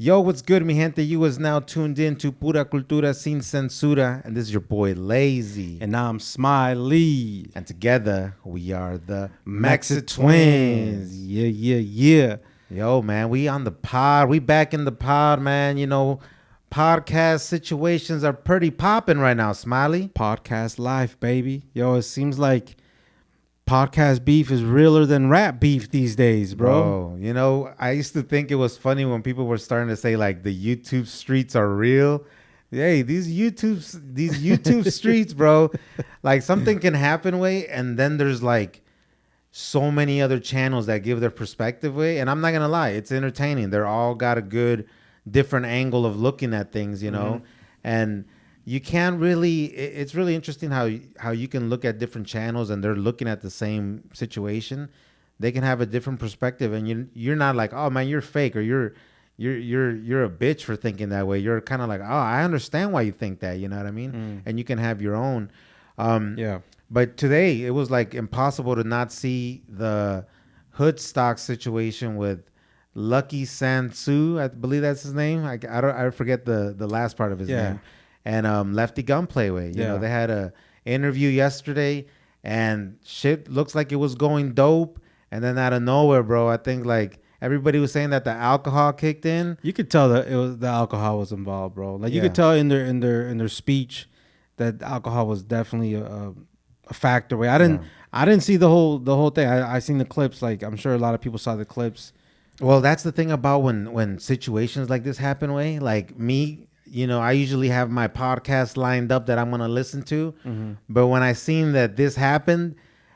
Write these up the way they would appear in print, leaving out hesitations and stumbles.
Yo, what's good, mi gente? You is now tuned in to Pura Cultura Sin Censura, and this is your boy Lazy. And I'm Smiley. And together, we are the Maxi Maxi Twins. Twins. Yeah. Yo, man, we on the pod. We back in the pod, man. You know, podcast situations are pretty popping right now, Smiley. Podcast life, baby. Yo, it seems like podcast beef is realer than rap beef these days, bro. You know, I used to think it was funny when people were starting to say, like, the YouTube streets are real. Hey, these YouTube streets, bro. Like, something can happen, way, and then there's, like, so many other channels that give their perspective way, and I'm not gonna lie, it's entertaining. They're all got a good different angle of looking at things, you know. And you can't really it's really interesting how you can look at different channels and they're looking at the same situation. They can have a different perspective, and you're not like, oh man, you're fake, or you're a bitch for thinking that way. You're kind of like, oh, I understand why you think that, you know what I mean? And you can have your own. Yeah. But today, it was like impossible to not see the Hoodstock situation with Lucky Sansu. I believe that's his name. I forget the last part of his name. And Lefty Gun Playway. You know, they had a interview yesterday, and shit looks like it was going dope. And then out of nowhere, bro, I think like everybody was saying that the alcohol kicked in. You could tell that the alcohol was involved, bro. Like you could tell in their speech that alcohol was definitely a factor. I didn't see the whole thing. I seen the clips. Like I'm sure a lot of people saw the clips. Well, that's the thing about when situations like this happen, way. Like me, you know, I usually have my podcast lined up that I'm gonna listen to, but when I seen that this happened,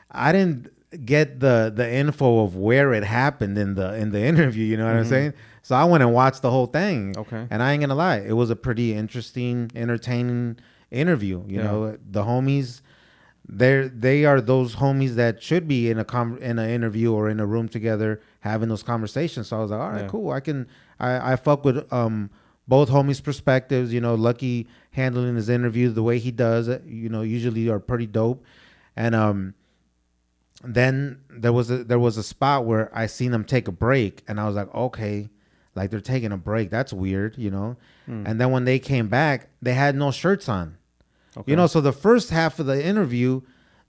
I didn't get the info of where it happened in the interview. You know what I'm saying? So I went and watched the whole thing. Okay. And I ain't gonna lie, it was a pretty interesting, entertaining interview. You know, the homies. They are those homies that should be in an interview or in a room together having those conversations. So I was like, all right, cool. I fuck with both homies' perspectives. You know, Lucky handling his interview the way he does it, you know, usually are pretty dope. And then there was a spot where I seen them take a break, and I was like, okay, like they're taking a break. That's weird, you know. And then when they came back, they had no shirts on. Okay. You know, so the first half of the interview,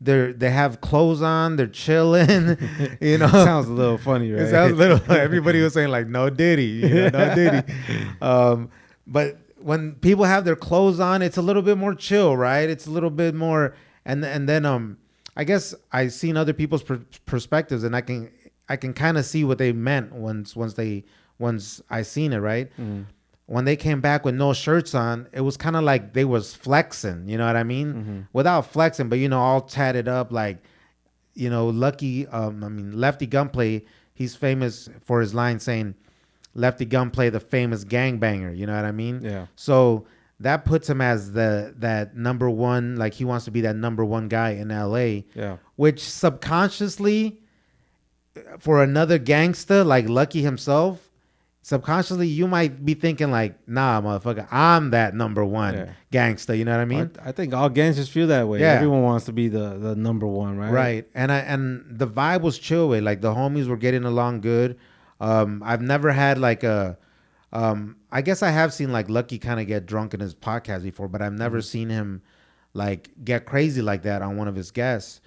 they have clothes on, they're chilling. You know, sounds a little funny, right? It sounds a little. Everybody was saying like, "No Diddy, you know, no Diddy." But when people have their clothes on, it's a little bit more chill, right? It's a little bit more, and then I guess I've seen other people's perspectives, and I can kind of see what they meant once I seen it, right? When they came back with no shirts on, it was kind of like they was flexing, you know what I mean? Without flexing, but, you know, all tatted up, like, you know, Lefty Gunplay, he's famous for his line saying, Lefty Gunplay, the famous gangbanger, you know what I mean? Yeah. So that puts him as that number one, like he wants to be that number one guy in LA. Yeah. Which subconsciously, for another gangster like Lucky himself, subconsciously, you might be thinking like, nah, motherfucker, I'm that number one gangster. You know what I mean? I think all gangsters feel that way. Yeah. Everyone wants to be the number one, right? Right. And the vibe was chill way. Like the homies were getting along good. I've never had like I guess I have seen like Lucky kind of get drunk in his podcast before, but I've never seen him like get crazy like that on one of his guests.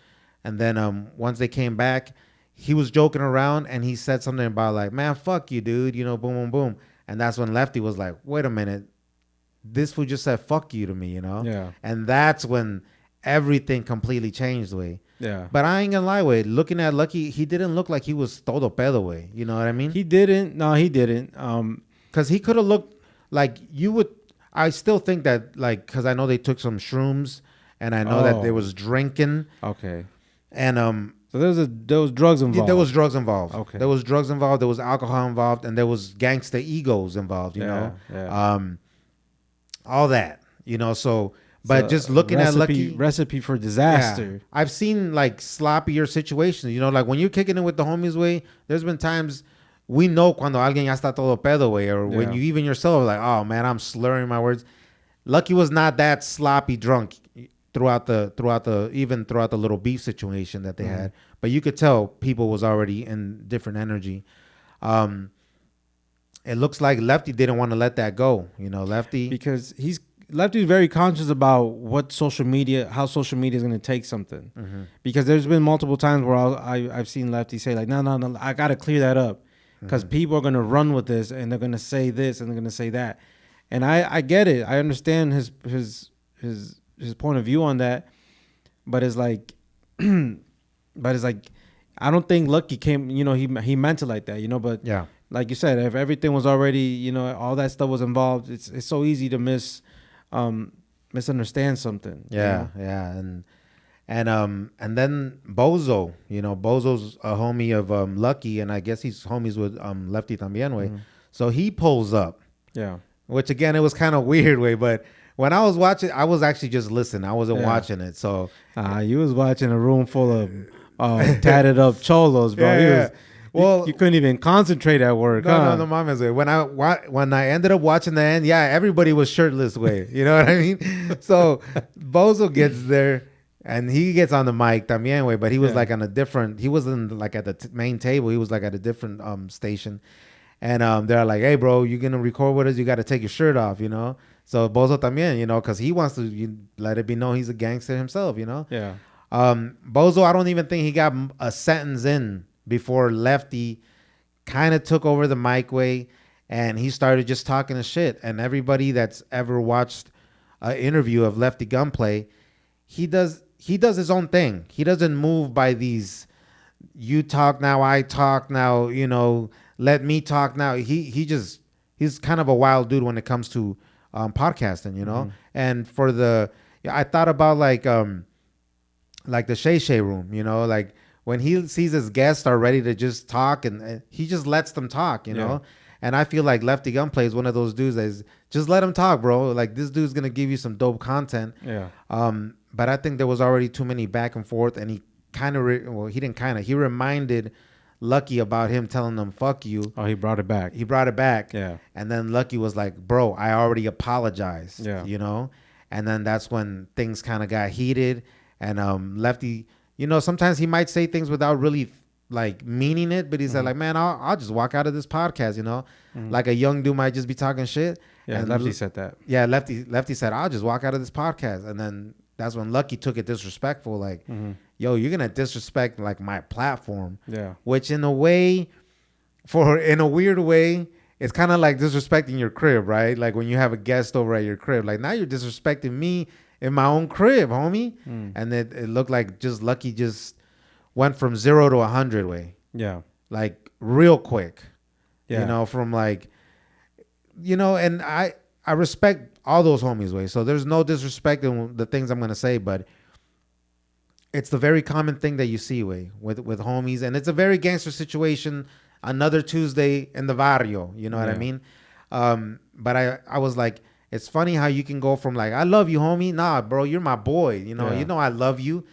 And then once they came back, he was joking around and he said something about like, man, fuck you, dude. You know, boom, boom, boom. And that's when Lefty was like, wait a minute. This fool just said fuck you to me, you know? Yeah. And that's when everything completely changed, way. Yeah. But I ain't gonna lie, way. Looking at Lucky, he didn't look like he was todo pedo, way. You know what I mean? He didn't. No, he didn't. Because he could have looked like you would. I still think that, like, because I know they took some shrooms and I know that there was drinking. Okay. And, so there was drugs involved. There was drugs involved. Okay. There was drugs involved. There was alcohol involved, and there was gangster egos involved. You know, all that. You know, so but just looking at Lucky, recipe for disaster. Yeah, I've seen like sloppier situations. You know, like when you're kicking it with the homies, way. There's been times we know cuando alguien ya está todo pedo, way, or when you even yourself are like, oh man, I'm slurring my words. Lucky was not that sloppy drunk throughout the little beef situation that they had, but you could tell people was already in different energy. it looks like Lefty didn't want to let that go. You know, Lefty. Because Lefty's very conscious about how social media is going to take something. Mm-hmm. Because there's been multiple times where I've seen Lefty say like, no, I got to clear that up because people are going to run with this and they're going to say this and they're going to say that. And I get it. I understand his point of view on that, but it's like, I don't think Lucky came. You know, he meant it like that. You know, but Yeah. like you said, if everything was already, you know, all that stuff was involved, it's so easy to misunderstand something. Yeah, you know? yeah, and then Bozo, you know, Bozo's a homie of Lucky, and I guess he's homies with Lefty también, way. So he pulls up. Yeah. Which again, it was kind of weird, way, but when I was watching, I was actually just listening. I wasn't watching it. So you was watching a room full of tatted up cholos, bro. Yeah. Well, you couldn't even concentrate at work. No, mames, way. When I ended up watching the end, yeah, everybody was shirtless, way. You know what I mean? So Bozo gets there and he gets on the mic también, way, but he was like on a different. He wasn't like at the main table. He was like at a different station. And they're like, hey, bro, you're going to record with us? You got to take your shirt off, you know? So Bozo también, you know, because he wants to let it be known he's a gangster himself, you know? Yeah. Bozo, I don't even think he got a sentence in before Lefty kind of took over the mic way and he started just talking to shit. And everybody that's ever watched an interview of Lefty Gunplay, he does his own thing. He doesn't move by these, you talk now, I talk now, you know, let me talk now. He's kind of a wild dude when it comes to podcasting, you know. And I thought about like the Shay Shay room, you know, like when he sees his guests are ready to just talk and he just lets them talk, you know. And I feel like Lefty Gunplay is one of those dudes that is just let him talk, bro. Like this dude's gonna give you some dope content. Yeah. But I think there was already too many back and forth, and he he reminded Lucky about him telling them fuck you. Oh, he brought it back. Yeah. And then Lucky was like, bro, I already apologized. Yeah. You know? And then that's when things kind of got heated. And Lefty, you know, sometimes he might say things without really like meaning it, but he said like, man, I'll just walk out of this podcast, you know? Like a young dude might just be talking shit. Yeah, and Lefty said that. Yeah, Lefty said, I'll just walk out of this podcast. And then that's when Lucky took it disrespectful, like, yo, you're gonna disrespect like my platform. Yeah. Which in a way, in a weird way, it's kind of like disrespecting your crib, right? Like when you have a guest over at your crib, like now you're disrespecting me in my own crib, homie. And it looked like just Lucky just went from 0 to 100 way. Yeah. Like real quick. Yeah. You know, from like, you know, and I respect all those homies way. So there's no disrespect in the things I'm gonna say, but it's the very common thing that you see way with homies, and it's a very gangster situation. Another Tuesday in the barrio, you know what I mean? But I was like, it's funny how you can go from like, I love you, homie. Nah, bro, you're my boy. You know, I love you.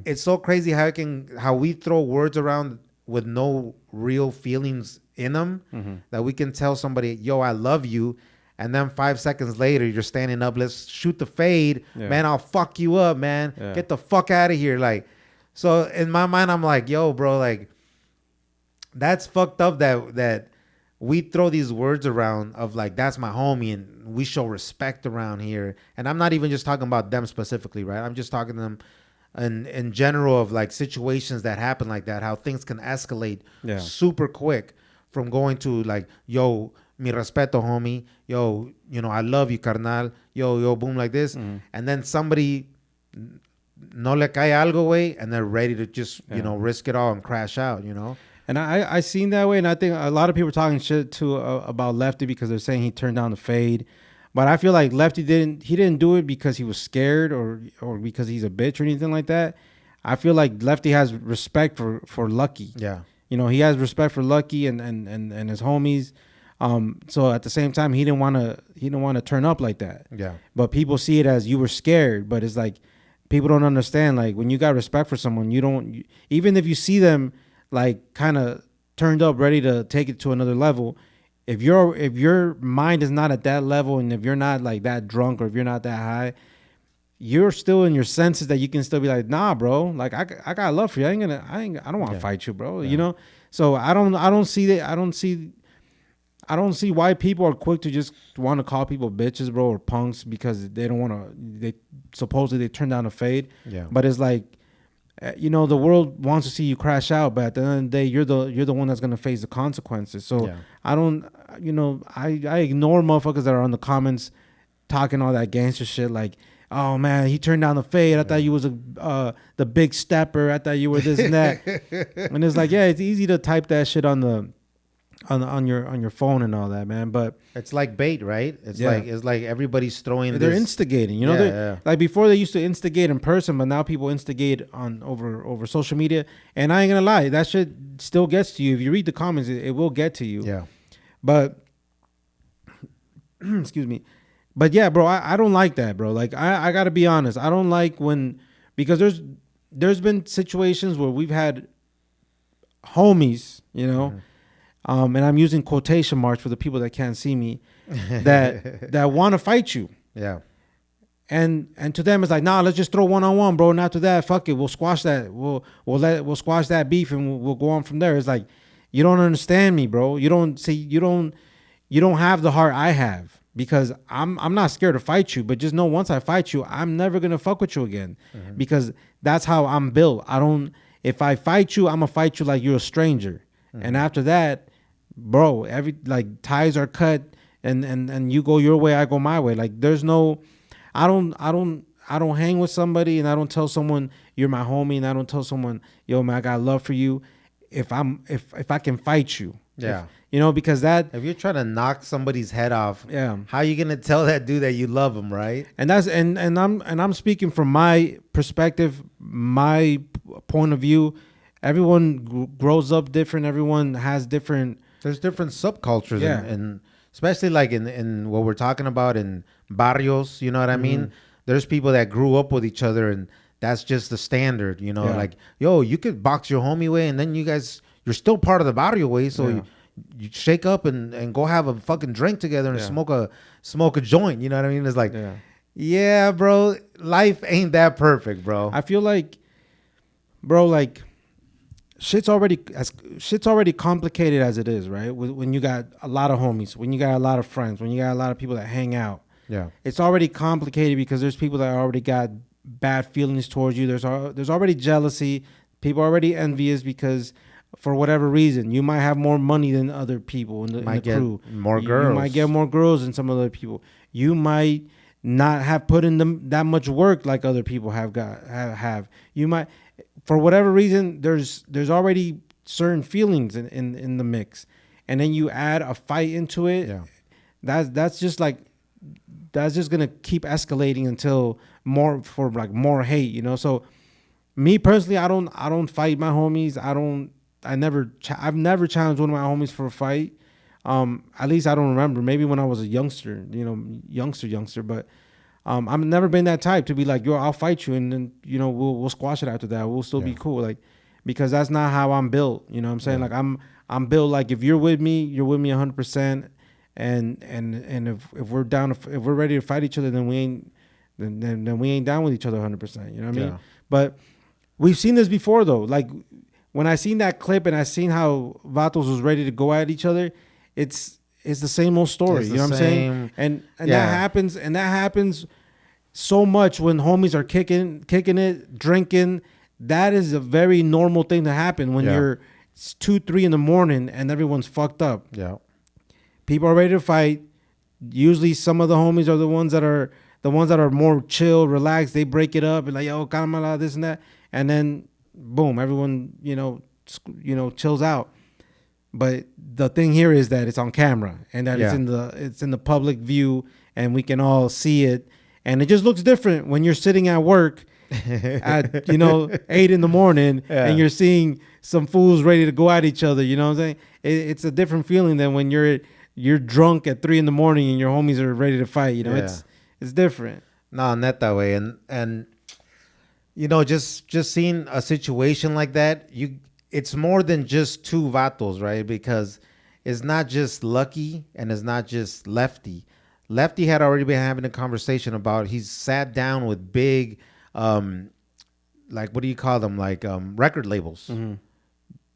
It's so crazy how we throw words around with no real feelings in them that we can tell somebody, yo, I love you. And then 5 seconds later, you're standing up. Let's shoot the fade. Yeah. Man, I'll fuck you up, man. Yeah. Get the fuck out of here. Like, so in my mind, I'm like, yo, bro, like, that's fucked up that we throw these words around of like, that's my homie and we show respect around here. And I'm not even just talking about them specifically, right? I'm just talking to them in general of like situations that happen like that, how things can escalate super quick from going to like, yo, mi respeto, homie. Yo, you know, I love you, carnal. Yo, boom, like this. And then somebody no le cae algo, way, and they're ready to just, you know, risk it all and crash out, you know? And I seen that way, and I think a lot of people are talking shit too about Lefty because they're saying he turned down the fade. But I feel like Lefty didn't do it because he was scared or because he's a bitch or anything like that. I feel like Lefty has respect for Lucky. Yeah. You know, he has respect for Lucky and his homies. So at the same time, he didn't want to turn up like that. Yeah. But people see it as you were scared. But it's like people don't understand. Like when you got respect for someone, even if you see them like kind of turned up, ready to take it to another level. If your mind is not at that level, and if you're not like that drunk or if you're not that high, you're still in your senses that you can still be like, nah, bro. Like I got love for you. I don't want to fight you, bro. Yeah. You know. So I don't see that. I don't see I don't see why people are quick to just want to call people bitches, bro, or punks because they don't want to. They supposedly they turn down a fade. Yeah. But it's like, the world wants to see you crash out, but at the end of the day, you're the one that's gonna face the consequences. So Yeah. I don't, I ignore motherfuckers that are on the comments talking all that gangster shit like, oh man, he turned down the fade. I thought you was the big stepper. I thought you were this and that. And it's like, yeah, it's easy to type that shit on your phone and all that, man. But It's like bait, right? It's like everybody's throwing. they're this. instigating. Like before they used to instigate in person, but now people instigate on over social media. And I ain't gonna lie, that shit still gets to you. If you read the comments, it will get to you. Yeah. But excuse me. But yeah, bro, I don't like that, bro. Like I gotta be honest. I don't like because there's been situations where we've had homies, and I'm using quotation marks for the people that can't see me, that want to fight you. Yeah. And to them it's like, nah, let's just throw 1-on-1, bro. And after that, fuck it, we'll squash that. We'll squash that beef and we'll go on from there. It's like, you don't understand me, bro. You don't have the heart I have, because I'm not scared to fight you, but just know once I fight you, I'm never gonna fuck with you again, because that's how I'm built. If I fight you, I'm gonna fight you like you're a stranger, and after that, bro, ties are cut, and you go your way, I go my way. Like there's no, I don't hang with somebody, and I don't tell someone you're my homie, and I don't tell someone, yo man, I got love for you, if I can fight you. Yeah. Because that, if you're trying to knock somebody's head off, yeah, how are you gonna tell that dude that you love him, right? And that's and I'm speaking from my perspective, my point of view. Everyone grows up different. Everyone has different. There's different subcultures, Yeah. and especially like in what we're talking about in barrios. You know what I mean? There's people that grew up with each other, and that's just the standard. Yeah. Like, yo, you could box your homie way, and then you're still part of the barrio way, so you shake up and go have a fucking drink together and smoke a joint. You know what I mean? It's like, yeah, bro, life ain't that perfect, bro. I feel like, bro, like shit's already complicated as it is, right? When you got a lot of homies, when you got a lot of friends, when you got a lot of people that hang out, it's already complicated because there's people that already got bad feelings towards you. There's already jealousy. People are already envious because, for whatever reason, you might have more money than other people in the crew. More girls. You might get more girls than some other people. You might not have put in that much work like other people have. You might, for whatever reason, there's already certain feelings in the mix, and then you add a fight into it. Yeah. That's just gonna keep escalating until more hate. So, me personally, I don't fight my homies. I've never challenged one of my homies for a fight. At least I don't remember. Maybe when I was a youngster, youngster. But I've never been that type to be like, yo, I'll fight you, and then we'll squash it after that. We'll still be cool, like, because that's not how I'm built. You know what I'm saying? Like I'm built like, if you're with me 100%, and if we're down, if we're ready to fight each other, then we ain't down with each other 100%. You know what I mean? But we've seen this before though, like. When I seen that clip and I seen how Vatos was ready to go at each other, it's the same old story. You know what I'm saying? And that happens so much when homies are kicking it, drinking. That is a very normal thing to happen when you're 2-3 in the morning and everyone's fucked up. Yeah. People are ready to fight. Usually some of the homies are the ones that are more chill, relaxed. They break it up and like, yo, calma, this and that. And then boom, everyone, chills out. But the thing here is that it's on camera and that it's in the public view and we can all see it. And it just looks different when you're sitting at work at 8 in the morning and you're seeing some fools ready to go at each other. You know what I'm saying? It's a different feeling than when you're drunk at 3 in the morning and your homies are ready to fight. It's different. No, not that way. And just seeing a situation like that, it's more than just two vatos, right? Because it's not just Lucky and it's not just Lefty. Lefty had already been having a conversation about, he's sat down with big, like, what do you call them? Like record labels. Mm-hmm.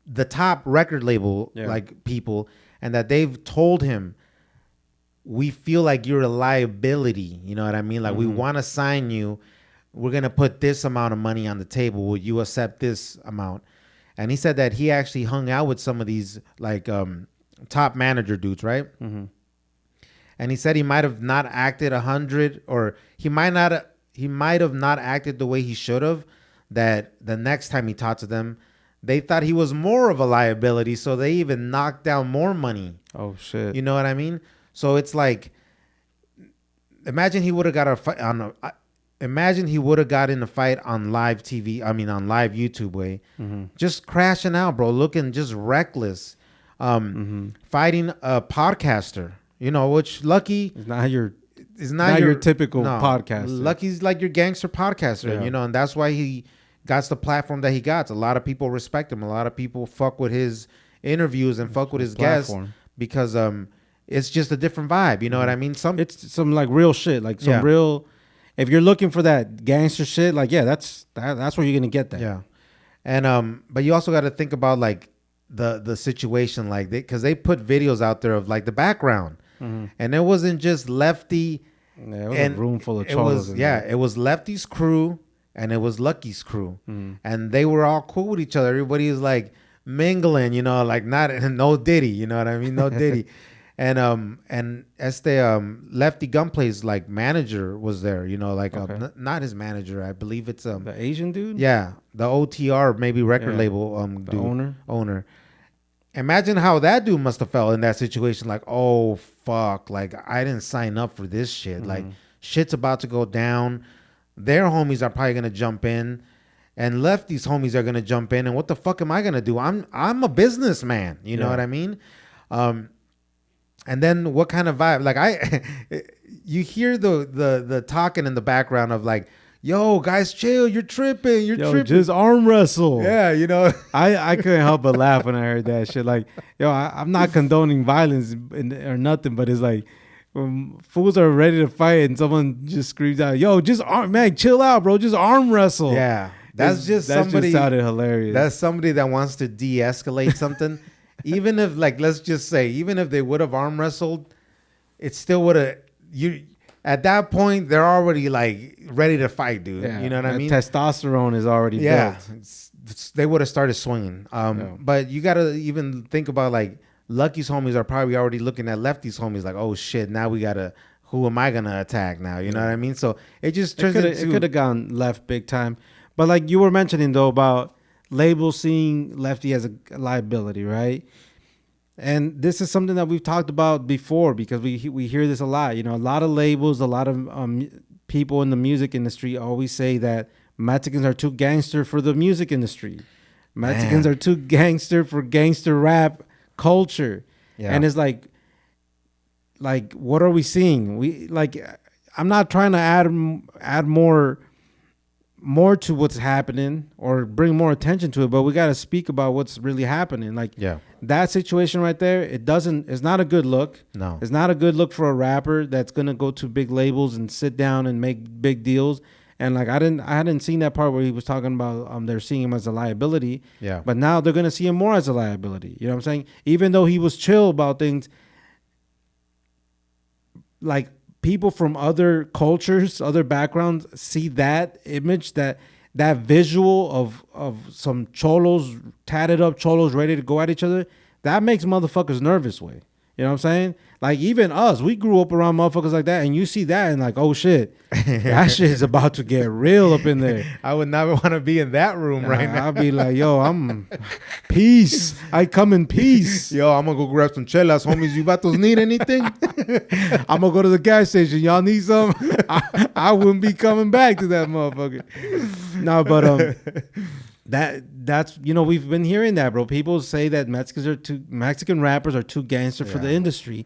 The top record label, like, people. and that they've told him, we feel like you're a liability. You know what I mean? Like, we want to sign you. We're going to put this amount of money on the table. Will you accept this amount? And he said that he actually hung out with some of these like top manager dudes, right? Mm-hmm. And he said he might have not acted 100, or he might have not acted the way he should have. That the next time he talked to them, they thought he was more of a liability, so they even knocked down more money. Oh shit! You know what I mean? So it's like, imagine he would have got a fight on. Imagine he would have got in a fight on live TV. I mean, on live YouTube way, just crashing out, bro, looking just reckless, fighting a podcaster. You know, which Lucky is not your typical no, podcaster. Lucky's like your gangster podcaster, yeah. you know, and that's why he got the platform that he got. A lot of people respect him. A lot of people fuck with his interviews and fuck with his guests because it's just a different vibe. You know what I mean? It's some like real shit, like some real. If you're looking for that gangster shit, like that's where you're gonna get that. Yeah, and but you also got to think about like the situation, like because they put videos out there of like the background, and it wasn't just Lefty. Yeah, it was a room full of cholos. It was Lefty's crew and it was Lucky's crew, and they were all cool with each other. Everybody was like mingling, you know, like no Diddy, you know what I mean, no Diddy. And Lefty Gunplay's like manager was there, you know, like not his manager, I believe it's the Asian dude. Yeah, the OTR maybe record label the dude, owner. Imagine how that dude must have felt in that situation. Like, oh fuck, like I didn't sign up for this shit. Like shit's about to go down. Their homies are probably gonna jump in, and Lefty's homies are gonna jump in. And what the fuck am I gonna do? I'm a businessman. You know what I mean? And then what kind of vibe? Like you hear the talking in the background of like, yo, guys, chill. You're tripping. You're tripping. Just arm wrestle. Yeah, you know. I couldn't help but laugh when I heard that shit. Like, yo, I'm not condoning violence or nothing, but it's like when fools are ready to fight and someone just screams out, yo, just chill out, bro. Just arm wrestle. Yeah, that just sounded hilarious. That's somebody that wants to de-escalate something. Even if, like, let's just say, even if they would have arm wrestled, it still would have at that point they're already like ready to fight, dude. Yeah, you know what I mean? Testosterone is already built. They would have started swinging. But you gotta even think about like Lucky's homies are probably already looking at Lefty's homies like, oh shit, now we gotta. Who am I gonna attack now? You know what I mean? So it just turns into. It could have gone left big time. But like you were mentioning though about labels seeing Lefty as a liability, right? And this is something that we've talked about before because we hear this a lot. You know, a lot of labels, a lot of people in the music industry always say that Mexicans are too gangster for the music industry. Mexicans are too gangster for gangster rap culture. Yeah. And it's like what are we seeing? I'm not trying to add more to what's happening or bring more attention to it, but we got to speak about what's really happening. Like that situation right there, it's not a good look. No, it's not a good look for a rapper that's going to go to big labels and sit down and make big deals. And like, I hadn't seen that part where he was talking about, they're seeing him as a liability. Yeah. But now they're going to see him more as a liability. You know what I'm saying? Even though he was chill about things, like, people from other cultures, other backgrounds see that image, that visual of some cholos, tatted up cholos ready to go at each other. That makes motherfuckers nervous way. You know what I'm saying? Like even us, we grew up around motherfuckers like that, and you see that and like, oh shit, that shit is about to get real up in there. I would never want to be in that room right now. I'll be like, yo, I'm peace. I come in peace. Yo, I'm gonna go grab some chelas, homies. You vatos need anything? I'm gonna go to the gas station. Y'all need some? I wouldn't be coming back to that motherfucker. No, but that's we've been hearing that, bro. People say that Mexican rappers are too gangster for the industry.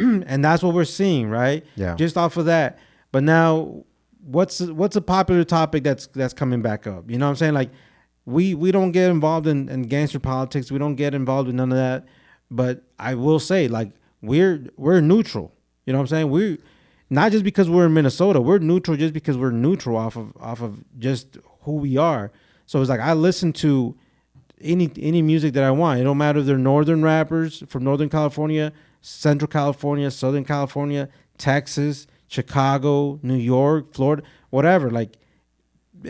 And that's what we're seeing, right? Yeah. Just off of that. But now what's a popular topic that's coming back up? You know what I'm saying? Like we don't get involved in gangster politics. We don't get involved in none of that. But I will say, like, we're neutral. You know what I'm saying? We're not just because we're in Minnesota, we're neutral just because we're neutral off of just who we are. So it's like I listen to any music that I want. It don't matter if they're northern rappers from Northern California, Central California, Southern California, Texas, Chicago, New York, Florida, whatever. Like,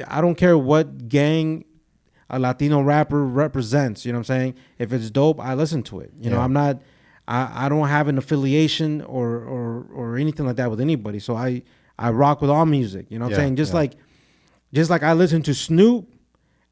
I don't care what gang a Latino rapper represents. You know what I'm saying? If it's dope, I listen to it. You know, I'm not. I don't have an affiliation or anything like that with anybody. So I rock with all music. You know what I'm saying? Just like I listen to Snoop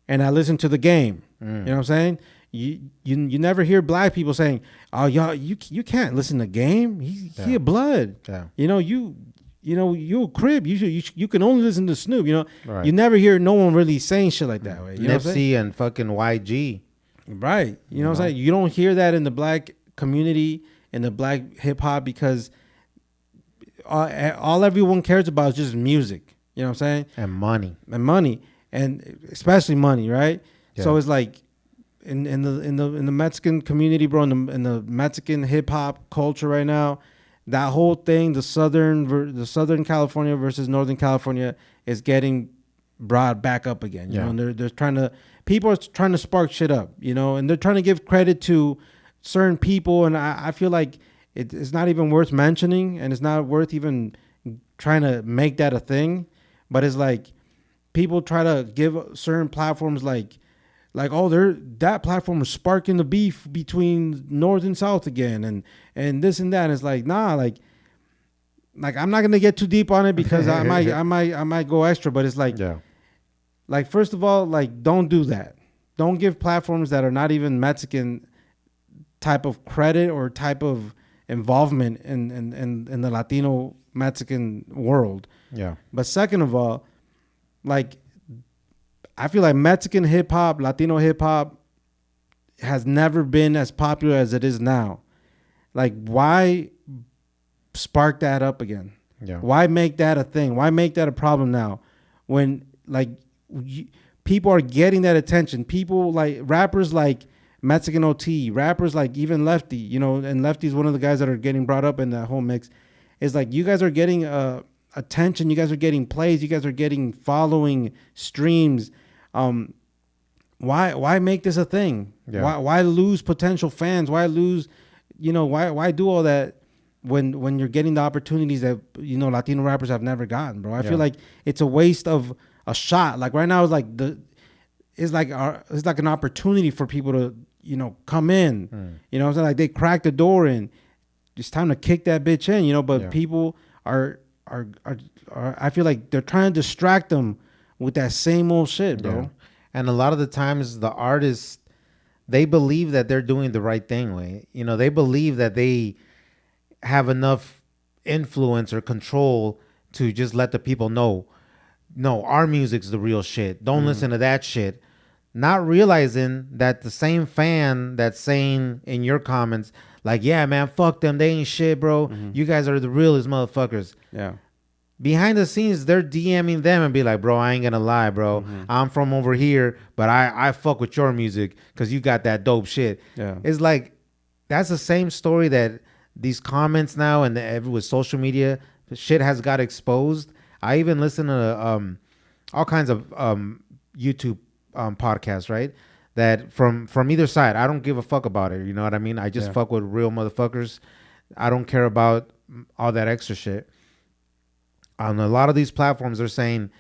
and I listen to The Game. You know what I'm saying? You never hear black people saying, "Oh, y'all, you can't listen to Game. He a blood." Yeah. You know, you a Crib. You can only listen to Snoop. You know, right. You never hear no one really saying shit like that. Way. You Nipsey and fucking YG. Right. You know what I'm saying? You don't hear that in the black community, in the black hip hop, because all everyone cares about is just music. You know what I'm saying? And money. And especially money, right? Yeah. So it's like in the Mexican community, bro, in the Mexican hip hop culture right now, that whole thing, the Southern California versus Northern California, is getting brought back up again. You know, and people are trying to spark shit up, you know, and they're trying to give credit to certain people, and I feel like it's not even worth mentioning, and it's not worth even trying to make that a thing. But it's like people try to give certain platforms like oh, that platform is sparking the beef between North and South again, and this and that. And it's like, nah, like I'm not gonna get too deep on it because I might go extra, but it's like, like, first of all, like, don't do that. Don't give platforms that are not even Mexican type of credit or type of involvement in the Latino Mexican world. Yeah. But second of all, like, I feel like Mexican hip hop, Latino hip hop has never been as popular as it is now. Like, why spark that up again? Yeah. Why make that a thing? Why make that a problem now when, like, people are getting that attention? People like rappers like Mexican OT, rappers like even Lefty, you know, and Lefty's one of the guys that are getting brought up in that whole mix. It's like, you guys are getting attention, you guys are getting plays, you guys are getting following, streams. Why make this a thing? Yeah. Why lose potential fans? Why lose, you know, why do all that when you're getting the opportunities that, you know, Latino rappers have never gotten, bro? I feel like it's a waste of a shot. Like, right now it's like an opportunity for people to, you know, come in. You know what I'm saying? Like, they crack the door in. It's time to kick that bitch in, you know, but people are I feel like they're trying to distract them with that same old shit, bro. Yeah. And a lot of the times the artists, they believe that they're doing the right thing, way. You know, they believe that they have enough influence or control to just let the people know, no, our music's the real shit. Don't listen to that shit. Not realizing that the same fan that's saying in your comments, like, yeah, man, fuck them, they ain't shit, bro. You guys are the realest motherfuckers. Yeah. Behind the scenes, they're DMing them and be like, bro, I ain't gonna lie, bro. I'm from over here, but I fuck with your music because you got that dope shit. Yeah. It's like, that's the same story that these comments now and with social media, shit has got exposed. I even listen to all kinds of YouTube podcasts, right? That from either side, I don't give a fuck about it. You know what I mean? I just fuck with real motherfuckers. I don't care about all that extra shit. On a lot of these platforms, they're saying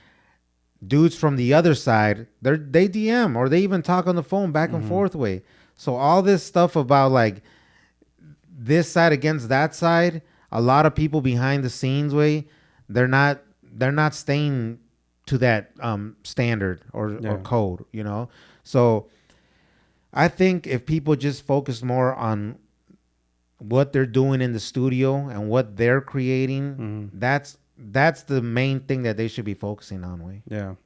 dudes from the other side, they DM or they even talk on the phone back and forth way. So all this stuff about like this side against that side, a lot of people behind the scenes way, they're not staying to that standard or code, you know. So I think if people just focus more on what they're doing in the studio and what they're creating, that's the main thing that they should be focusing on, way. Yeah.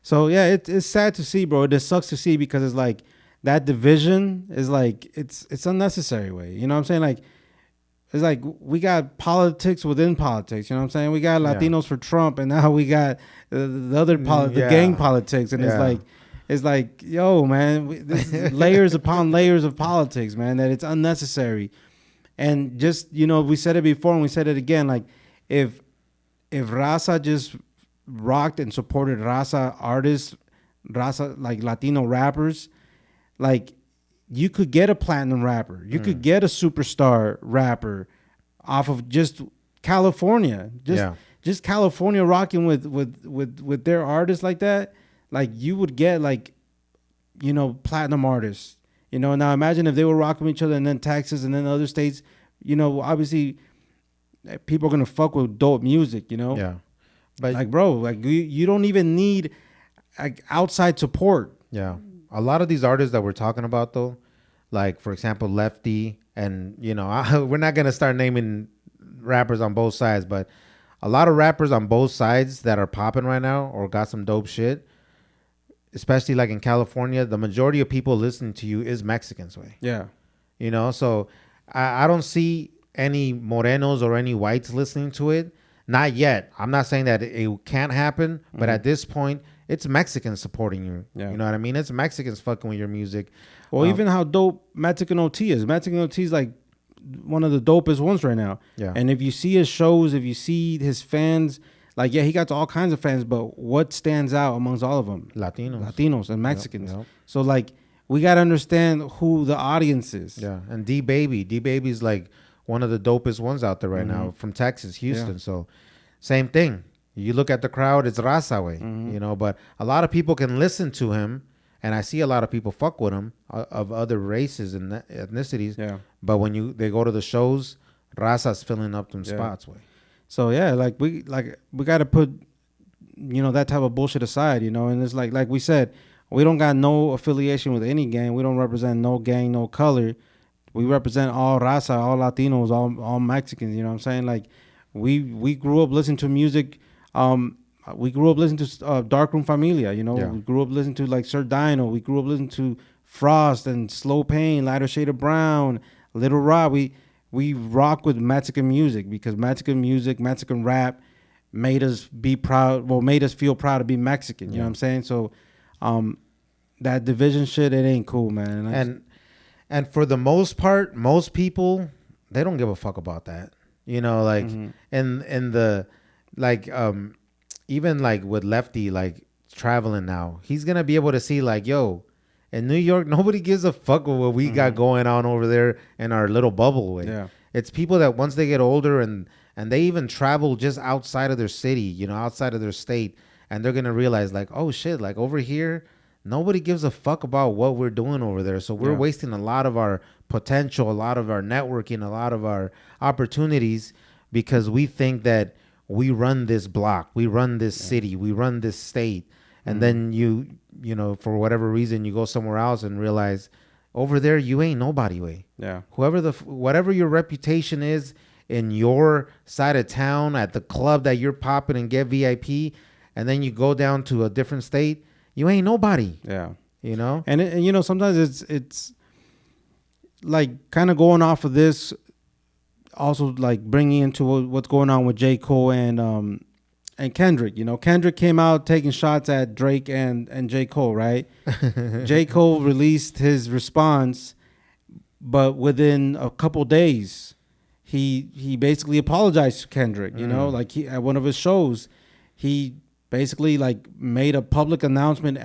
So yeah, it's sad to see, bro. It just sucks to see because it's like that division is like it's unnecessary, way. You know what I'm saying? Like, it's like we got politics within politics. You know what I'm saying? We got Latinos for Trump, and now we got the other the gang politics, and it's like, yo, man, this is layers upon layers of politics, man. That it's unnecessary. And just, you know, we said it before and we said it again. Like, if Raza just rocked and supported Raza artists, Raza, like Latino rappers, like you could get a platinum rapper, you could get a superstar rapper off of just California, just California rocking with their artists like that. Like you would get like, you know, platinum artists. You know, now imagine if they were rocking with each other and then Texas and then other states, you know, obviously people are going to fuck with dope music, you know? Yeah. But like, bro, like you don't even need like outside support. Yeah. A lot of these artists that we're talking about though, like for example, Lefty and, you know, we're not going to start naming rappers on both sides, but a lot of rappers on both sides that are popping right now or got some dope shit, especially like in California, the majority of people listening to you is Mexicans way. Yeah. You know, so I don't see any Morenos or any whites listening to it. Not yet. I'm not saying that it can't happen, but at this point, it's Mexicans supporting you. Yeah. You know what I mean? It's Mexicans fucking with your music. Well, even how dope Mexican OT is. Mexican OT is like one of the dopest ones right now. Yeah. And if you see his shows, if you see his fans, like, yeah, he got all kinds of fans, but what stands out amongst all of them? Latinos and Mexicans. Yep. So, like, we got to understand who the audience is. Yeah. And D-Baby's like one of the dopest ones out there right now from Texas, Houston. Yeah. So, same thing. You look at the crowd, it's Raza way, you know, but a lot of people can listen to him, and I see a lot of people fuck with him of other races and ethnicities. Yeah. But when they go to the shows, Raza's filling up them spots way. So yeah, we got to put, you know, that type of bullshit aside, you know, and it's like we said, we don't got no affiliation with any gang. We don't represent no gang, no color. We represent all Raza, all Latinos, all Mexicans. You know what I'm saying? Like we grew up listening to music. We grew up listening to Darkroom Familia, you know. Yeah. We grew up listening to like Sir Dino. We grew up listening to Frost and Slow Pain, Lighter Shade of Brown, Little Rob. We rock with Mexican music because Mexican music, Mexican rap made us be proud. Well, made us feel proud to be Mexican. You know what I'm saying? So, that division shit, it ain't cool, man. And for the most part, most people, they don't give a fuck about that. You know, like in the like even like with Lefty like traveling now, he's gonna be able to see like, yo, in New York, nobody gives a fuck with what we got going on over there in our little bubble way. Yeah. It's people that once they get older and they even travel just outside of their city, you know, outside of their state, and they're gonna realize like, oh shit, like over here, nobody gives a fuck about what we're doing over there. So we're wasting a lot of our potential, a lot of our networking, a lot of our opportunities because we think that we run this block, we run this city, we run this state. And then you know, for whatever reason, you go somewhere else and realize over there, you ain't nobody way. Yeah. Whatever your reputation is in your side of town at the club that you're popping and get VIP, and then you go down to a different state, you ain't nobody. Yeah. You know? And you know, sometimes it's like kind of going off of this, also like bringing into what's going on with J. Cole and Kendrick. You know, Kendrick came out taking shots at Drake and J. Cole, right? J. Cole released his response, but within a couple days, he basically apologized to Kendrick. You know, like at one of his shows, he basically like made a public announcement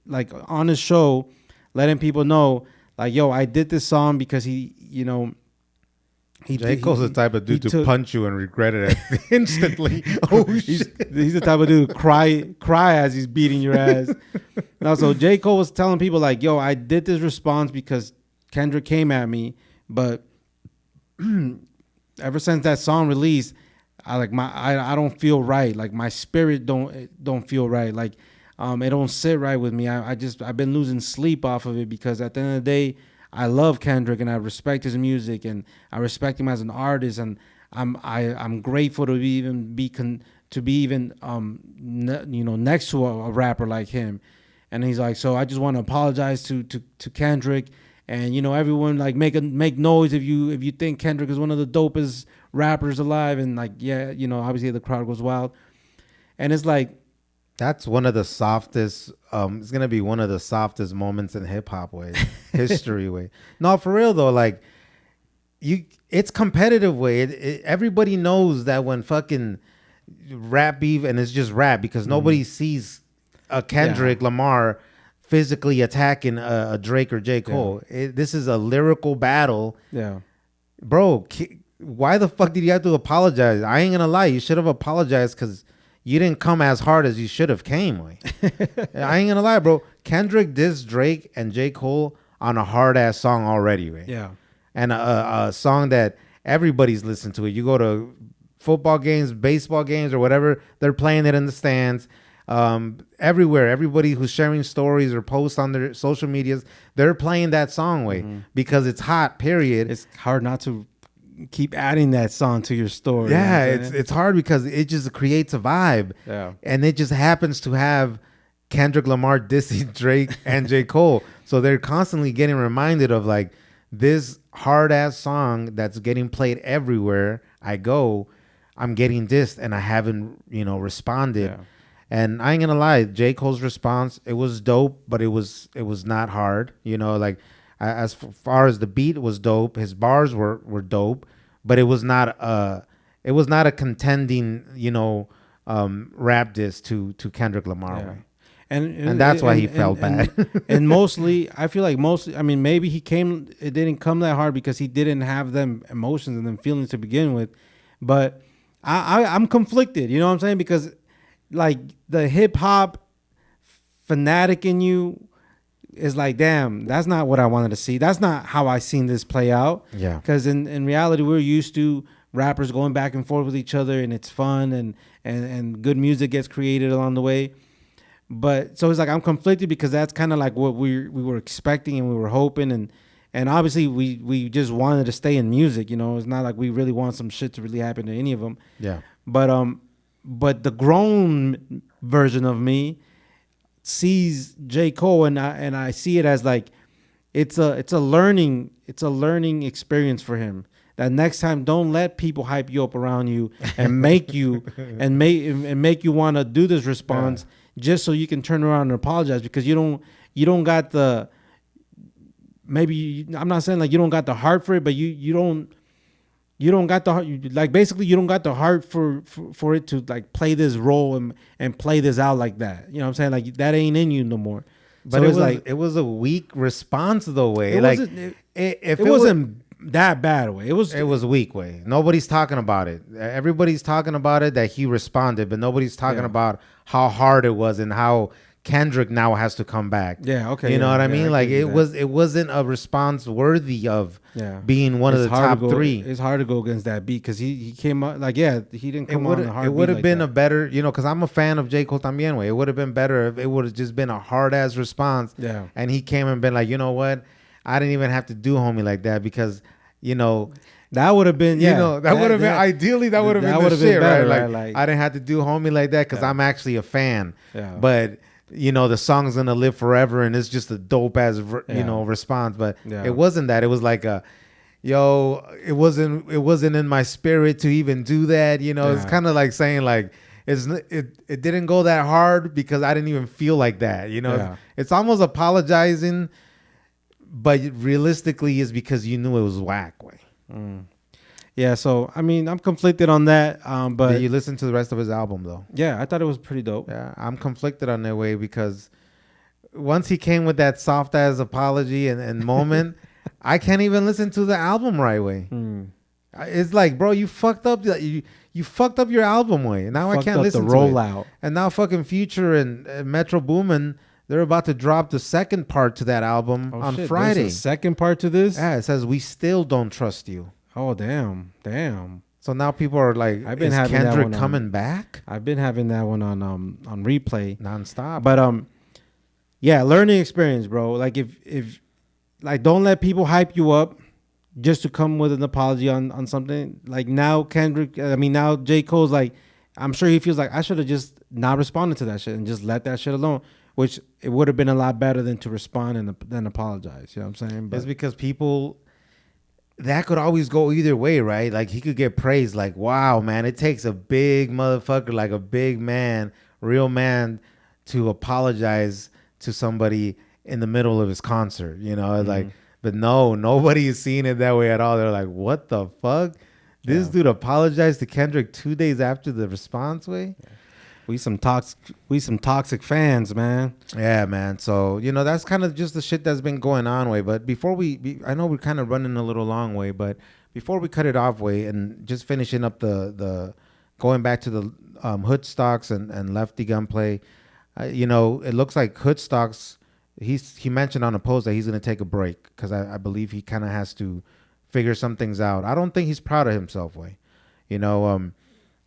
like on his show, letting people know like, yo, I did this song because he, you know, J. Cole's the type of dude to punch you and regret it instantly. Oh shit! He's the type of dude to cry as he's beating your ass. Now, so J. Cole was telling people like, "Yo, I did this response because Kendrick came at me, but ever since that song released, I don't feel right. Like my spirit don't feel right. Like it don't sit right with me. I've been losing sleep off of it because at the end of the day, I love Kendrick and I respect his music and I respect him as an artist, and I'm grateful to be next to a rapper like him." And he's like, "So I just want to apologize to Kendrick, and you know, everyone like make noise if you think Kendrick is one of the dopest rappers alive." And like, yeah, you know, obviously the crowd goes wild, and it's like, that's one of the softest. It's gonna be one of the softest moments in hip hop way, history way. No, for real though, like it's competitive way. Everybody knows that when fucking rap beef, and it's just rap because nobody sees a Kendrick Lamar physically attacking a Drake or J. Cole. This is a lyrical battle. Yeah. Bro, why the fuck did you have to apologize? I ain't gonna lie. You should have apologized because you didn't come as hard as you should have came. I ain't gonna lie, bro. Kendrick dissed Drake and J. Cole on a hard ass song already, right? Yeah. And a song that everybody's listened to. It. You go to football games, baseball games, or whatever, they're playing it in the stands. Everywhere, everybody who's sharing stories or posts on their social medias, they're playing that song because it's hot. Period. It's hard not to keep adding that song to your story. Yeah, it's hard because it just creates a vibe. Yeah, and it just happens to have Kendrick Lamar dissing Drake and J. Cole, so they're constantly getting reminded of like this hard ass song that's getting played everywhere I go. I'm getting dissed and I haven't responded. Yeah. And I ain't gonna lie, J. Cole's response, it was dope, but it was not hard. Like as far as the beat was dope, his bars were dope, but it was not a contending, rap diss to Kendrick Lamar. Yeah. And that's why he felt bad. And mostly, I feel like maybe it didn't come that hard because he didn't have them emotions and them feelings to begin with. But I'm conflicted, you know what I'm saying? Because like the hip hop fanatic in you is like, damn, that's not what I wanted to see. That's not how I seen this play out. Yeah. Because in reality, we're used to rappers going back and forth with each other, and it's fun, and good music gets created along the way. But so it's like I'm conflicted because that's kind of like what we were expecting and we were hoping, and obviously we just wanted to stay in music. It's not like we really want some shit to really happen to any of them. Yeah. But the grown version of me sees J. Cole and I see it as like it's a learning experience for him. That next time, don't let people hype you up around you and make you make you want to do this response just so you can turn around and apologize because you don't got the I'm not saying like you don't got the heart for it, but you don't got the heart. Like basically, you don't got the heart for it to like play this role and play this out like that. You know what I'm saying? Like that ain't in you no more. But so it was a weak response though. Way it wasn't that bad way. It was weak way. Nobody's talking about it. Everybody's talking about it that he responded, but nobody's talking about how hard it was and how Kendrick now has to come back. Yeah, okay. You know what I mean? Like it wasn't a response worthy of being one of the top three. It's hard to go against that beat because he came out like he didn't come on the hard. It would have been a better, because I'm a fan of J. Cole también way. It would have been better if it would have just been a hard ass response. Yeah. And he came and been like, you know what? I didn't even have to do homie like that because that would have been that would have been ideally that would have been the shit, better, right? Like I didn't have to do homie like that because I'm actually a fan. Yeah. But the song's gonna live forever, and it's just a dope ass response. But it wasn't that. It was like it wasn't in my spirit to even do that. It's kind of like saying like it didn't go that hard because I didn't even feel like that. It's almost apologizing. But realistically, is because you knew it was whack way. Yeah, so I mean, I'm conflicted on that. But did you listen to the rest of his album though? Yeah, I thought it was pretty dope. Yeah, I'm conflicted on that way because once he came with that soft ass apology and moment, I can't even listen to the album right way. It's like, bro, you fucked up. You fucked up your album way. Now I can't listen to the rollout. And now fucking Future and Metro Boomin, they're about to drop the second part to that album on Friday. There's a second part to this? Yeah, it says, "We still don't trust you." Oh, damn. So now people are like, is Kendrick coming back? I've been having that one on replay. Nonstop. But, yeah, learning experience, bro. Like, if don't let people hype you up just to come with an apology on something. Like, now now J. Cole's like, I'm sure he feels like I should have just not responded to that shit and just let that shit alone. Which it would have been a lot better than to respond and then apologize. You know what I'm saying? But it's because that could always go either way, right? Like he could get praised like, wow, man, it takes a big motherfucker, like a big man, real man to apologize to somebody in the middle of his concert, like, but no, nobody is seeing it that way at all. They're like, what the fuck? This dude apologized to Kendrick 2 days after the response way? Yeah. We some toxic fans, man. Yeah, man. So, you know, that's kind of just the shit that's been going on, way. But before I know we're kind of running a little long, way, but before we cut it off, way, and just finishing up the going back to the Hood Stocks and Lefty Gun play, you know, it looks like Hood Stocks, he mentioned on a post that he's going to take a break because I believe he kind of has to figure some things out. I don't think he's proud of himself, way. You know,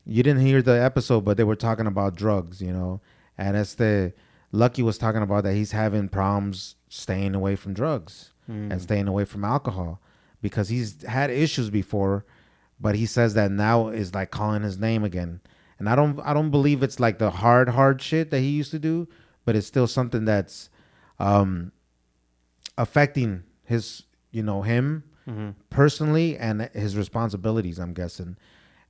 you didn't hear the episode, but they were talking about drugs, you know, and Lucky was talking about that he's having problems staying away from drugs and staying away from alcohol because he's had issues before, but he says that now is like calling his name again. And I don't believe it's like the hard shit that he used to do, but it's still something that's affecting his, you know, him personally and his responsibilities, I'm guessing.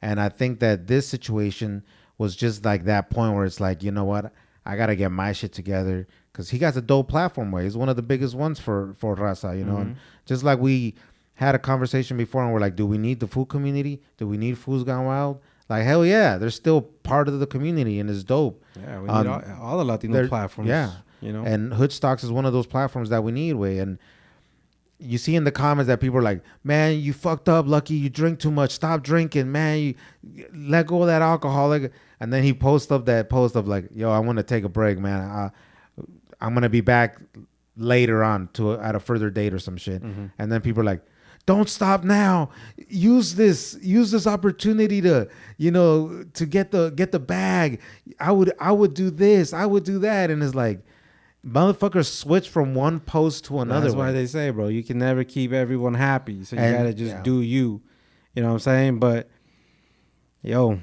And I think that this situation was just like that point where it's like, you know what, I got to get my shit together because he got a dope platform where he's one of the biggest ones for Raza, you know. And just like we had a conversation before and we're like, do we need the food community? Do we need Foods Gone Wild? Like, hell yeah, they're still part of the community and it's dope. Yeah, we need all the Latino platforms. Yeah, you know. And Hood Stocks is one of those platforms that we need, way. And you see in the comments that people are like, man, you fucked up, Lucky. You drink too much. Stop drinking, man. You let go of that alcohol. And then he posts up that post of like, yo, I want to take a break, man. I'm going to be back later on at a further date or some shit. And then people are like, don't stop now. Use this opportunity to, you know, to get the bag. I would do this. I would do that. And it's like, motherfuckers switch from one post to another. That's why they say, bro, you can never keep everyone happy. So you gotta just do you. You know what I'm saying? But yo,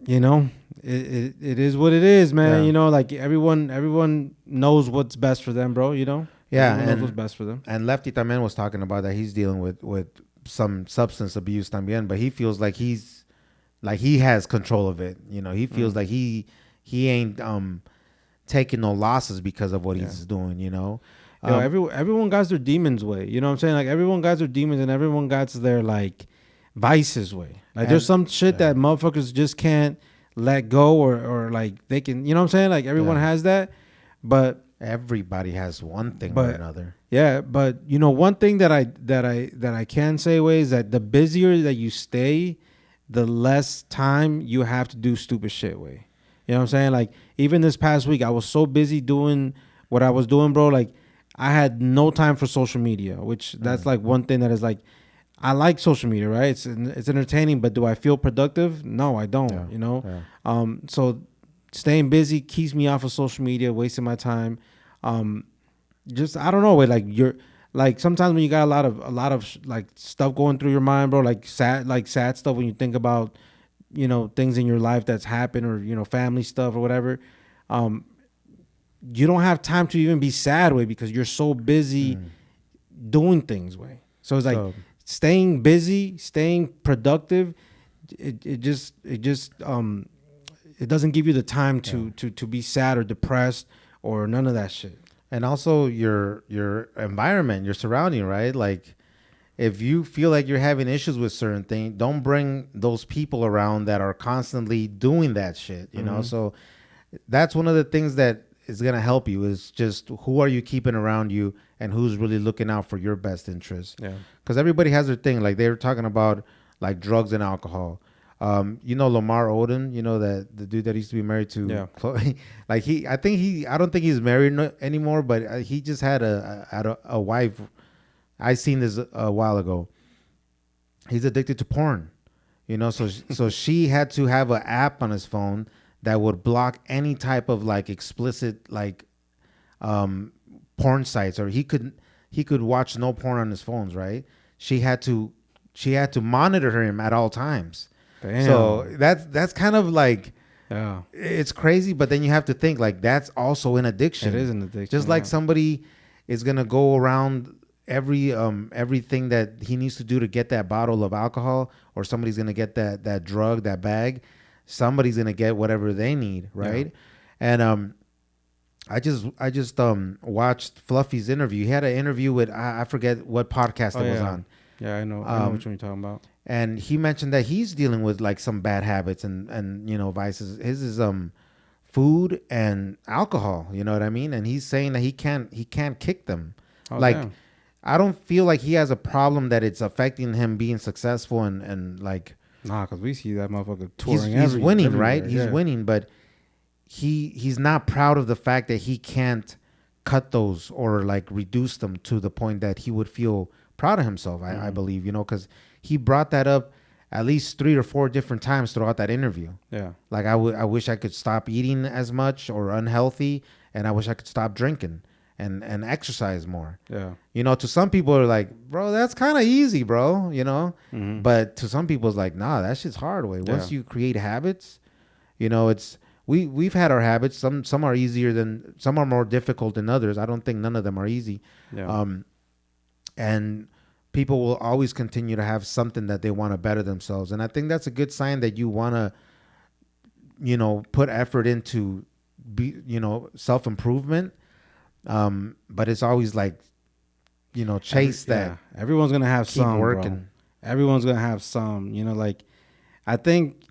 you know, it is what it is, man. Yeah. You know, like everyone knows what's best for them, bro. You know? Yeah, everyone knows what's best for them. And Lefty también was talking about that he's dealing with some substance abuse también, but he feels like he has control of it. You know, he feels like he ain't taking no losses because of what he's doing, you know. Yo, everyone got their demons way. You know what I'm saying? Like everyone got their demons and everyone got their like vices way. Like there's some shit that motherfuckers just can't let go or like they can, you know what I'm saying? Like everyone has that, but everybody has one thing or another. Yeah, but you know, one thing that I can say way is that the busier that you stay, the less time you have to do stupid shit way. You know what I'm saying? Like, even this past week, I was so busy doing what I was doing, bro. Like, I had no time for social media, which that's like one thing that is like, I like social media, right? It's entertaining, but do I feel productive? No, I don't, you know? Yeah. So staying busy keeps me off of social media, wasting my time. Just, I don't know, like you're like sometimes when you got a lot of like stuff going through your mind, bro, like sad stuff when you think about, you know, things in your life that's happened or, you know, family stuff or whatever. You don't have time to even be sad way because you're so busy doing things way. So it's like staying busy, staying productive. It doesn't give you the time to be sad or depressed or none of that shit. And also your environment, your surrounding, right? Like, if you feel like you're having issues with certain things, don't bring those people around that are constantly doing that shit, you know? So that's one of the things that is going to help you is just who are you keeping around you and who's really looking out for your best interest. Yeah. Because everybody has their thing. Like they were talking about like drugs and alcohol. You know, Lamar Odom, you know, the dude that used to be married to Chloe. Like I don't think he's married anymore, but he just had a wife. I seen this a while ago. He's addicted to porn, you know. So she had to have an app on his phone that would block any type of like explicit like porn sites, or he could watch no porn on his phones. Right? She had to monitor him at all times. Damn. So that's kind of like it's crazy. But then you have to think like that's also an addiction. It is an addiction. Just like somebody is gonna go around everything that he needs to do to get that bottle of alcohol, or somebody's gonna get that drug, that bag. Somebody's gonna get whatever they need, right? Yeah. And I just watched Fluffy's interview. He had an interview with I forget what podcast it was on. Yeah, I know which one you're talking about. And he mentioned that he's dealing with like some bad habits and you know vices. His is food and alcohol. You know what I mean? And he's saying that he can't kick them. Oh, Like, damn. I don't feel like he has a problem that it's affecting him being successful and like Nah, because we see that motherfucker he's touring winning, everywhere. right? He's winning, but he's not proud of the fact that he can't cut those or like reduce them to the point that he would feel proud of himself. I believe, because he brought that up at least 3 or 4 different times throughout that interview. Yeah. Like I wish I could stop eating as much or unhealthy, and I wish I could stop drinking and exercise more. Yeah. To some people are like, bro, that's kind of easy, bro. Mm-hmm. But to some people it's like, nah, that shit's hard way. Once you create habits, it's we've had our habits. Some are easier than some are more difficult than others. I don't think none of them are easy. Yeah. And people will always continue to have something that they want to better themselves. And I think that's a good sign that you want to, put effort into self-improvement. But it's always like, chase that. Yeah. Everyone's going to have keep some, working. Bro. Everyone's going to have some, like, I think,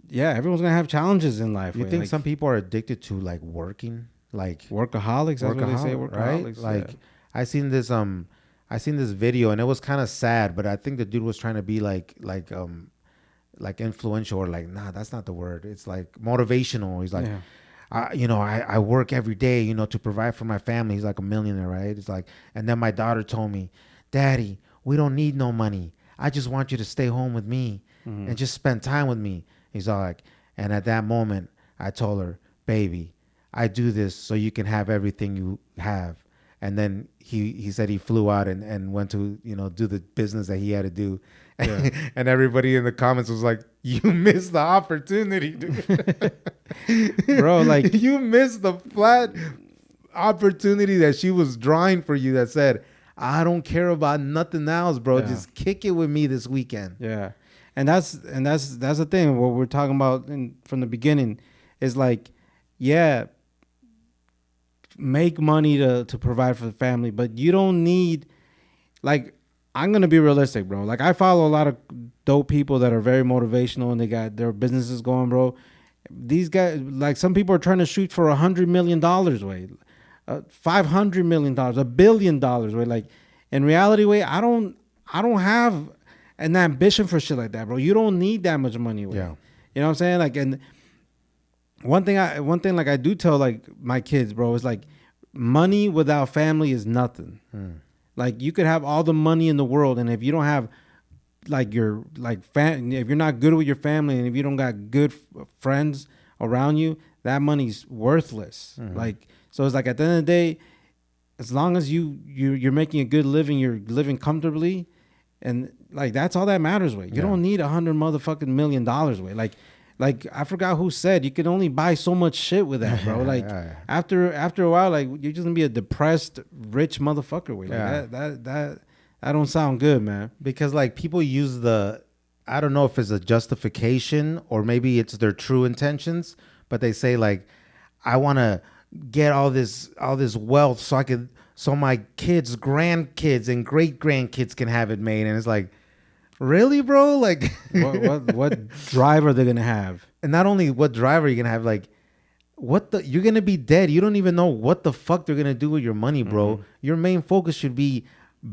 yeah, everyone's going to have challenges in life. You think some people are addicted to like working? Like workaholics? That's what they say, workaholics. Right? Like, I seen this video and it was kind of sad, but I think the dude was trying to be like influential or like, nah, that's not the word. It's like motivational. He's like, I work every day, to provide for my family. He's like a millionaire, right? It's like, and then my daughter told me, Daddy, we don't need no money. I just want you to stay home with me and just spend time with me. He's all like, and at that moment, I told her, baby, I do this so you can have everything you have. And then he said he flew out and went to, do the business that he had to do. Yeah. And everybody in the comments was like, you missed the opportunity, dude. Bro, like you missed the flat opportunity that she was drawing for you that said, I don't care about nothing else, bro. Yeah. Just kick it with me this weekend. Yeah. And that's the thing. What we're talking about from the beginning is like, yeah, make money to provide for the family, but you don't need, like, I'm gonna be realistic, bro. Like, I follow a lot of dope people that are very motivational and they got their businesses going, bro. These guys, like, some people are trying to shoot for $100 million, way, $500 million, $1 billion, way. Like, in reality, way, I don't have an ambition for shit like that, bro. You don't need that much money, way. Yeah. You know what I'm saying? Like, and one thing like I do tell like my kids, bro, is like, money without family is nothing. Like, you could have all the money in the world, and if you don't have like your like if you're not good with your family, and if you don't got good friends around you, that money's worthless. Like, so it's like, at the end of the day, as long as you're making a good living, you're living comfortably, and like, that's all that matters, way. You don't need $100 million, way. Like, I forgot who said you can only buy so much shit with that, bro. Like, after a while, like, you're just gonna be a depressed, rich motherfucker. Way. Like, that don't sound good, man. Because like, people use I don't know if it's a justification or maybe it's their true intentions, but they say like, I want to get all this wealth so my kids, grandkids, and great grandkids can have it made, and it's like, really, bro? Like, what drive are they gonna have? And not only what drive are you gonna have, like, you're gonna be dead. You don't even know what the fuck they're gonna do with your money, bro. Your main focus should be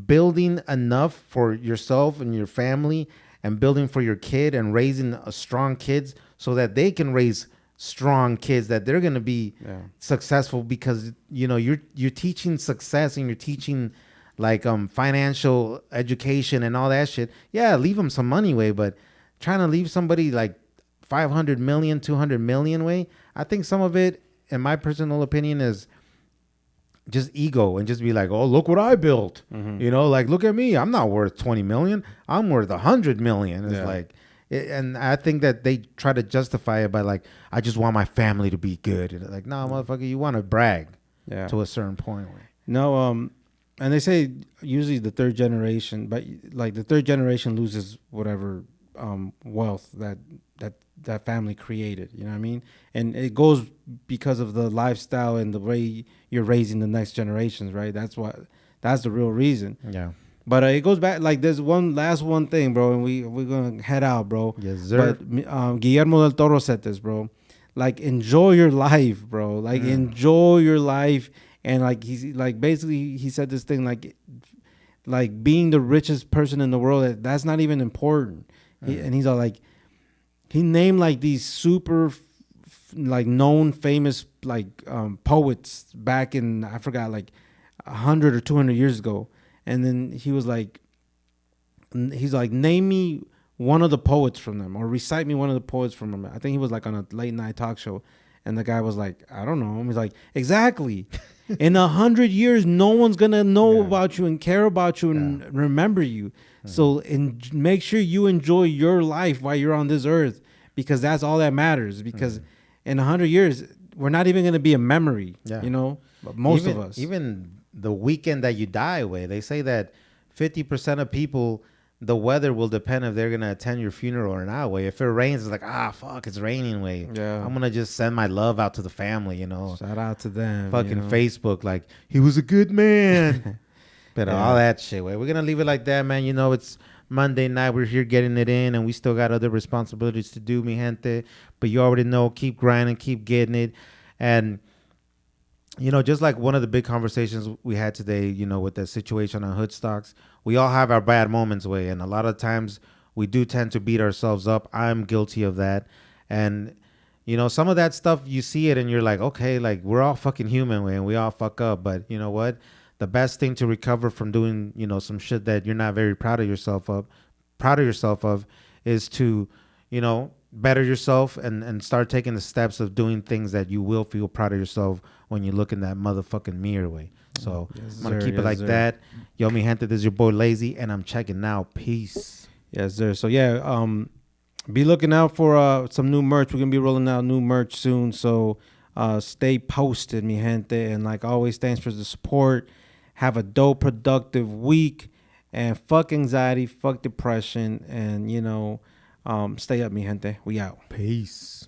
building enough for yourself and your family, and building for your kid, and raising a strong kids so that they can raise strong kids that they're gonna be successful, because you're teaching success and you're teaching like financial education and all that shit. Yeah, leave them some money, way, but trying to leave somebody like 500 million, 200 million, way, I think some of it, in my personal opinion, is just ego, and just be like, oh, look what I built. Like, look at me, I'm not worth 20 million, I'm worth 100 million. It's like, and I think that they try to justify it by like, I just want my family to be good. And like, no, motherfucker, you want to brag to a certain point. Way. No, and they say usually the third generation, but like the third generation loses whatever wealth that family created. You know what I mean? And it goes because of the lifestyle and the way you're raising the next generations, right? That's the real reason. Yeah. But it goes back, like, there's one thing, bro, and we're gonna head out, bro. Yes, sir. But Guillermo del Toro said this, bro. like enjoy your life, bro. Like enjoy your life. And like he's like basically he said this thing like being the richest person in the world, that's not even important. And he's all like, he named like these super like known famous like poets back in, I forgot, like 100 or 200 years ago. And then he's like, name me one of the poets from them, or recite me one of the poets from them. I think he was like on a late night talk show, and the guy was like, I don't know. He's like, exactly. In 100 years, no one's gonna know about you and care about you and remember you. So make sure you enjoy your life while you're on this earth, because that's all that matters. Because in 100 years, we're not even gonna be a memory. You know, but most of us. Even the weekend that you die away, they say that 50% of people, the weather will depend if they're gonna attend your funeral or not. Way, if it rains, it's like, fuck, it's raining. Way, I'm gonna just send my love out to the family. You know, shout out to them. Fucking Facebook, like he was a good man. But all that shit. Way, we're gonna leave it like that, man. You know, it's Monday night. We're here getting it in, and we still got other responsibilities to do, mi gente. But you already know, keep grinding, keep getting it, and. You know, just like one of the big conversations we had today, you know, with the situation on hood stocks, we all have our bad moments, way, and a lot of times we do tend to beat ourselves up. I'm guilty of that, and you know, some of that stuff you see it and you're like, okay, like we're all fucking human, way, and we all fuck up. But you know what? The best thing to recover from doing, you know, some shit that you're not very proud of yourself of, is to, you know, better yourself and start taking the steps of doing things that you will feel proud of yourself when you look in that motherfucking mirror, way. So I'm gonna keep it like that. Yo, mi gente, this is your boy Lazy, and I'm checking out. Peace. Yes, sir. So be looking out for some new merch. We're gonna be rolling out new merch soon. So stay posted, mi gente. And like always, thanks for the support. Have a dope, productive week, and fuck anxiety, fuck depression, and you know, stay up, mi gente. We out. Peace.